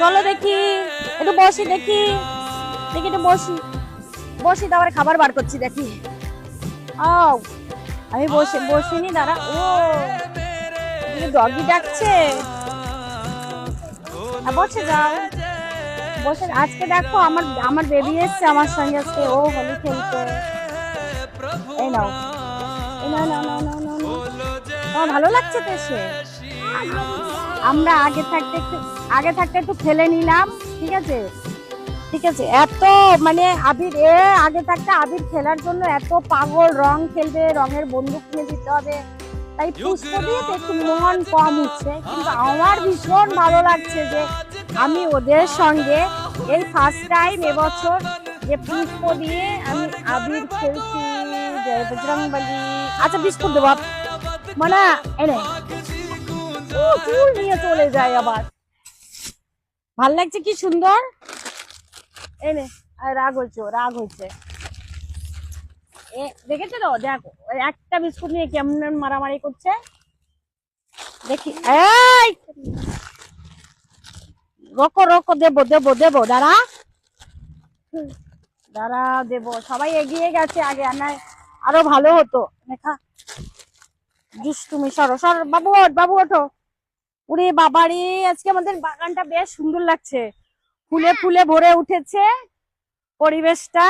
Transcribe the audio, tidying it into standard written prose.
চলো দেখি, একটু বসি, দেখি দেখি একটু বসি, বসি তারপরে খাবার বার করছি দেখি। ও আমি বসিনি, দাঁড়া। ও ডগি ডাকছে, বসে যাও, বসে। আজকে দেখো আমার আমার বেবি এসছে আমার সঙ্গে আজকে, ও হোলি খেলতে। এই নাও, এই নাও নাও নাও নাও নাও নাও। তোমার ভালো লাগছে তো এসে? আমরা আগে থাকতে একটু খেলে নিলাম, ঠিক আছে ঠিক আছে। এত মানে আবির আগে থাকতে আবির খেলার জন্য এত পাগল, রং খেলবে, রঙের বন্দুক কিনে দিতে হবে, তাই পুষ্প দিয়ে তো একটু মন কম উঠছে। কিন্তু আমার ভীষণ ভালো লাগছে যে আমি ওদের সঙ্গে এই ফার্স্ট টাইম এবছর যে পুষ্প দিয়ে আমি আবির খেলছি। জয় বজরংবলী। আচ্ছা বিস্কুট দেবো মানে এনে, ও চুল নিয়ে চলে যায় আবার। ভাল লাগছে, কি সুন্দর। এনে রাগ হয়েছে, রাগ হয়েছে, দেখেছো তো, দেখো একটা বিস্কুট নিয়ে কেমন মারামারি করছে দেখি। এই রকো রকো, দেবো দেবো দেবো, দাঁড়া দাঁড়া, দেবো। সবাই এগিয়ে গেছে আগে, আমার আরো ভালো হতো। দেখা দুষ্টুমি, সরো সর, বাবু ওঠ, বাবু ওঠো। উরে বাবারে, আজকে আমাদের বাগানটা বেশ সুন্দর লাগছে, ফুলে ফুলে ভরে উঠেছে পরিবেশটা।